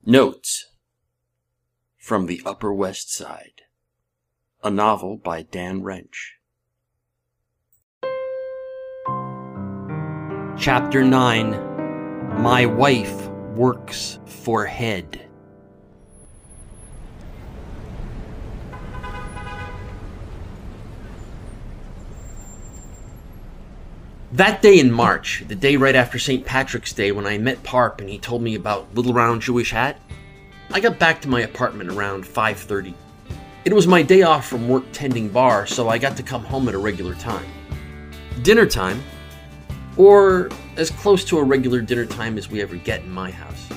Notes from the Upper West Side, a novel by Dan Wrench. Chapter 9. My Wife Works for Hed. That day in March, the day right after St. Patrick's Day when I met Parp and he told me about Little Round Jewish Hat, I got back to my apartment around 5:30. It was my day off from work tending bar, so I got to come home at a regular time. Dinner time, or as close to a regular dinner time as we ever get in my house.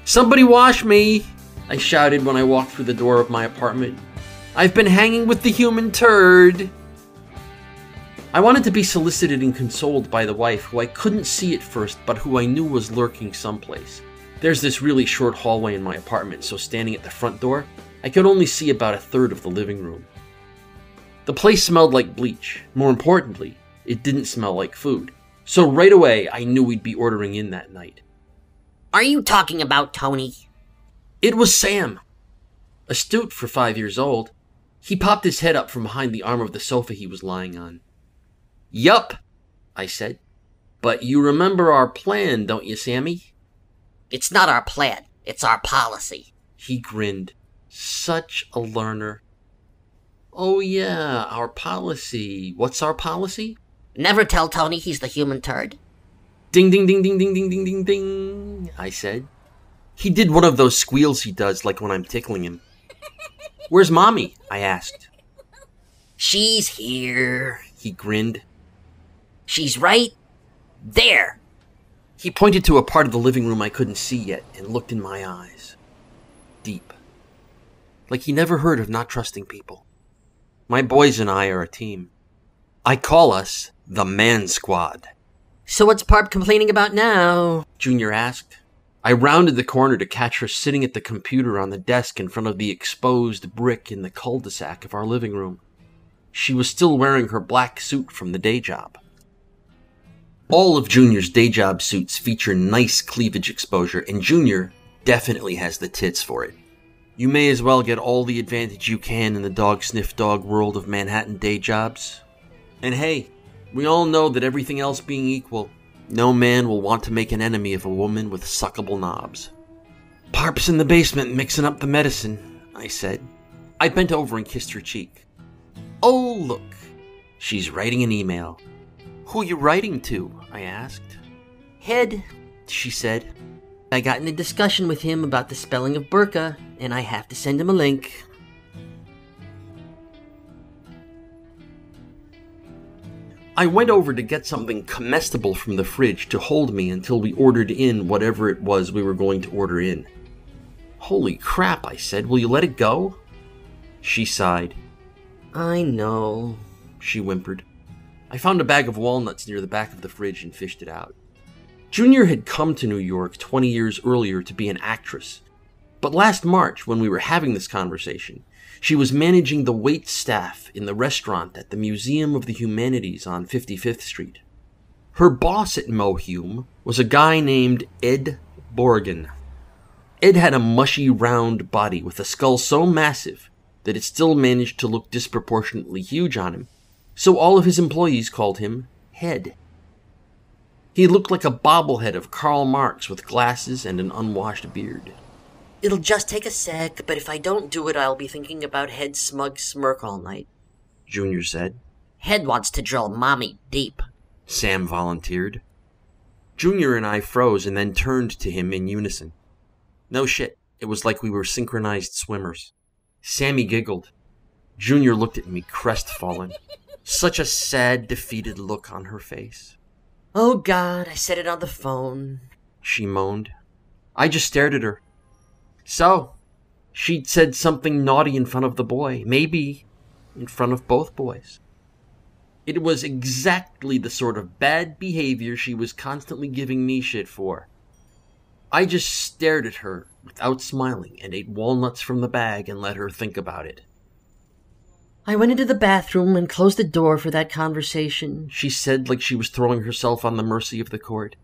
"Somebody wash me!" I shouted when I walked through the door of my apartment. "I've been hanging with the human turd!" I wanted to be solicited and consoled by the wife, who I couldn't see at first, but who I knew was lurking someplace. There's this really short hallway in my apartment, so standing at the front door, I could only see about a third of the living room. The place smelled like bleach. More importantly, it didn't smell like food. So right away, I knew we'd be ordering in that night. "Are you talking about Tony?" It was Sam. Astute for 5 years old, he popped his head up from behind the arm of the sofa he was lying on. "Yup," I said. "But you remember our plan, don't you, Sammy?" "It's not our plan, it's our policy." He grinned. Such a learner. "Oh yeah, our policy. What's our policy?" "Never tell Tony he's the human turd." "Ding, ding, ding, ding, ding, ding, ding, ding, ding," I said. He did one of those squeals he does, like when I'm tickling him. "Where's Mommy?" I asked. "She's here," he grinned. "She's right there." He pointed to a part of the living room I couldn't see yet and looked in my eyes. Deep. Like he never heard of not trusting people. My boys and I are a team. I call us the Man Squad. "So what's Parp complaining about now?" Junior asked. I rounded the corner to catch her sitting at the computer on the desk in front of the exposed brick in the cul-de-sac of our living room. She was still wearing her black suit from the day job. All of Junior's day job suits feature nice cleavage exposure, and Junior definitely has the tits for it. You may as well get all the advantage you can in the dog-sniff-dog world of Manhattan day jobs. And hey, we all know that everything else being equal, no man will want to make an enemy of a woman with suckable knobs. "Parp's in the basement mixing up the medicine," I said. I bent over and kissed her cheek. "Oh, look, she's writing an email." "Who you writing to?" I asked. "Hed," she said. "I got in a discussion with him about the spelling of burqa, and I have to send him a link." I went over to get something comestible from the fridge to hold me until we ordered in whatever it was we were going to order in. "Holy crap," I said. "Will you let it go?" She sighed. "I know," she whimpered. I found a bag of walnuts near the back of the fridge and fished it out. Junior had come to New York 20 years earlier to be an actress. But last March, when we were having this conversation, she was managing the wait staff in the restaurant at the Museum of the Humanities on 55th Street. Her boss at Mohume was a guy named Ed Borgen. Ed had a mushy, round body with a skull so massive that it still managed to look disproportionately huge on him, so all of his employees called him Hed. He looked like a bobblehead of Karl Marx with glasses and an unwashed beard. "It'll just take a sec, but if I don't do it, I'll be thinking about Hed's smug smirk all night," Junior said. "Hed wants to drill Mommy deep," Sam volunteered. Junior and I froze and then turned to him in unison. No shit, it was like we were synchronized swimmers. Sammy giggled. Junior looked at me crestfallen. Such a sad, defeated look on her face. "Oh God, I said it on the phone," she moaned. I just stared at her. So, she'd said something naughty in front of the boy, maybe in front of both boys. It was exactly the sort of bad behavior she was constantly giving me shit for. I just stared at her without smiling and ate walnuts from the bag and let her think about it. "I went into the bathroom and closed the door for that conversation," she said like she was throwing herself on the mercy of the court.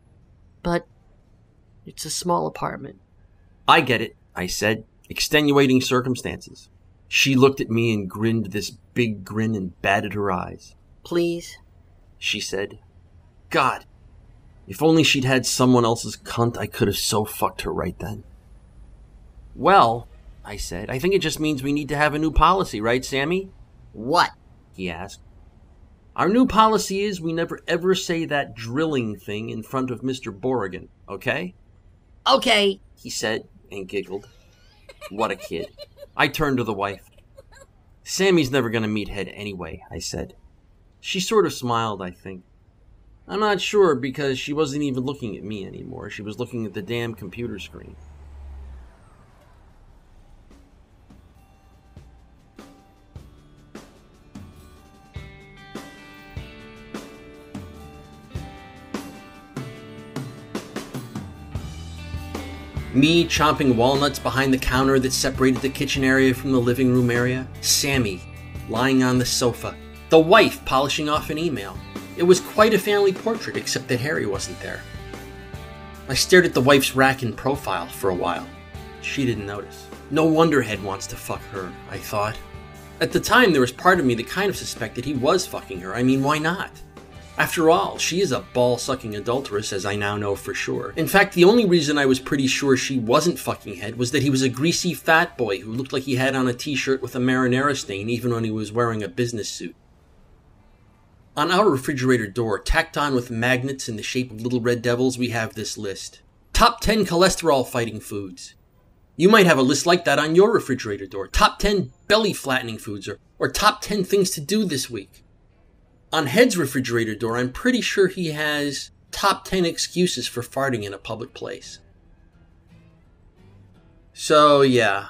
"But it's a small apartment. I get it, I said. Extenuating circumstances. She looked at me and grinned this big grin and batted her eyes. Please? She said. God, if only she'd had someone else's cunt, I could have so fucked her right then. Well, I said, I think it just means we need to have a new policy, right, Sammy? What? He asked. Our new policy is we never ever say that drilling thing in front of Mr. Borrigan, okay? Okay, He said and giggled. What a kid. I turned to the wife. Sammy's never going to meet Hed anyway, I said. She sort of smiled, I think. I'm not sure because she wasn't even looking at me anymore. She was looking at the damn computer screen. Me chomping walnuts behind the counter that separated the kitchen area from the living room area. Sammy lying on the sofa. The wife polishing off an email. It was quite a family portrait, except that Harry wasn't there. I stared at the wife's rack and profile for a while. She didn't notice. No wonder Hed wants to fuck her, I thought. At the time, there was part of me that kind of suspected he was fucking her. I mean, why not? After all, she is a ball-sucking adulteress, as I now know for sure. In fact, the only reason I was pretty sure she wasn't fucking Hed was that he was a greasy fat boy who looked like he had on a t-shirt with a marinara stain even when he was wearing a business suit. On our refrigerator door, tacked on with magnets in the shape of little red devils, we have this list. Top 10 cholesterol-fighting foods. You might have a list like that on your refrigerator door. Top 10 belly-flattening foods, or top 10 things to do this week. On Hed's refrigerator door, I'm pretty sure he has top 10 excuses for farting in a public place. So, yeah,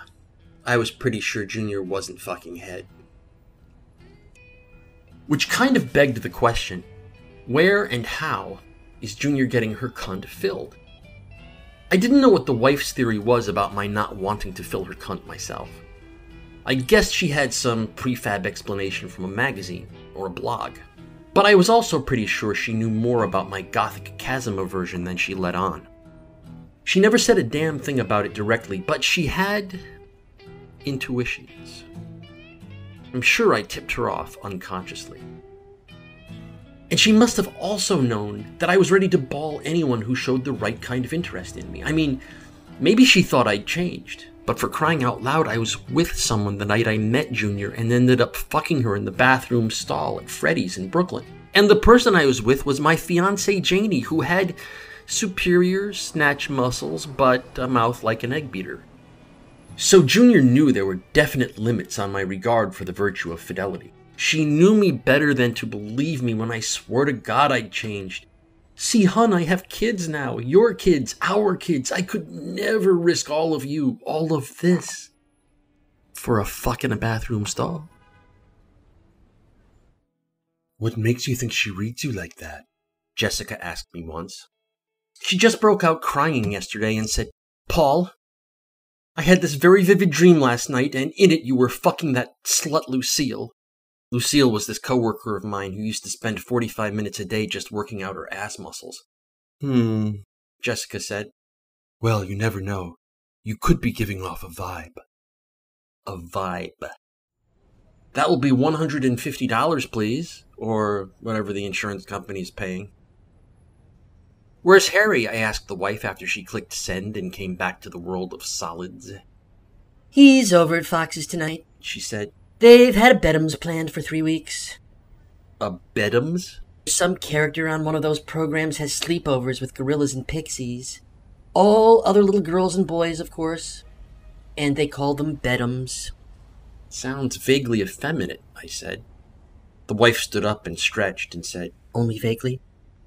I was pretty sure Junior wasn't fucking Hed. Which kind of begged the question, where and how is Junior getting her cunt filled? I didn't know what the wife's theory was about my not wanting to fill her cunt myself. I guessed she had some prefab explanation from a magazine or a blog. But I was also pretty sure she knew more about my gothic chasm aversion than she let on. She never said a damn thing about it directly, but she had intuitions. I'm sure I tipped her off unconsciously. And she must have also known that I was ready to ball anyone who showed the right kind of interest in me. I mean, maybe she thought I'd changed, but for crying out loud, I was with someone the night I met Junior and ended up fucking her in the bathroom stall at Freddy's in Brooklyn. And the person I was with was my fiancée Janie, who had superior snatch muscles, but a mouth like an egg beater. So Junior knew there were definite limits on my regard for the virtue of fidelity. She knew me better than to believe me when I swore to God I'd changed. See, hun, I have kids now. Your kids, our kids. I could never risk all of you, all of this, for a fuck in a bathroom stall. What makes you think she reads you like that? Jessica asked me once. She just broke out crying yesterday and said, Paul, I had this very vivid dream last night, and in it you were fucking that slut Lucille. Lucille was this coworker of mine who used to spend 45 minutes a day just working out her ass muscles. Jessica said. Well, you never know. You could be giving off a vibe. A vibe. That will be $150, please, or whatever the insurance company is paying. Where's Harry? I asked the wife after she clicked send and came back to the world of solids. He's over at Fox's tonight, She said. They've had a Bedhams planned for 3 weeks. A Bedhams? Some character on one of those programs has sleepovers with gorillas and pixies. All other little girls and boys, of course. And they call them Bedhams. Sounds vaguely effeminate, I said. The wife stood up and stretched and said, Only vaguely?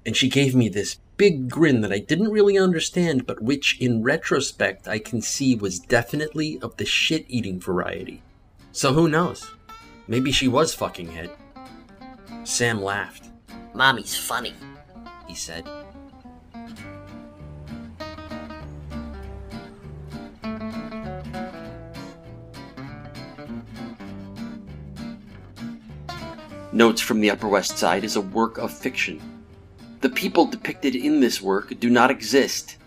And she gave me this big grin that I didn't really understand, but which, in retrospect, I can see was definitely of the shit-eating variety. So who knows? Maybe she was fucking Hed. Sam laughed. Mommy's funny, he said. Notes from the Upper West Side is a work of fiction. The people depicted in this work do not exist.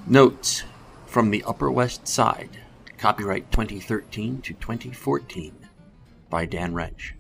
Notes From the Upper West Side, copyright 2013 to 2014, by Dan Wrench.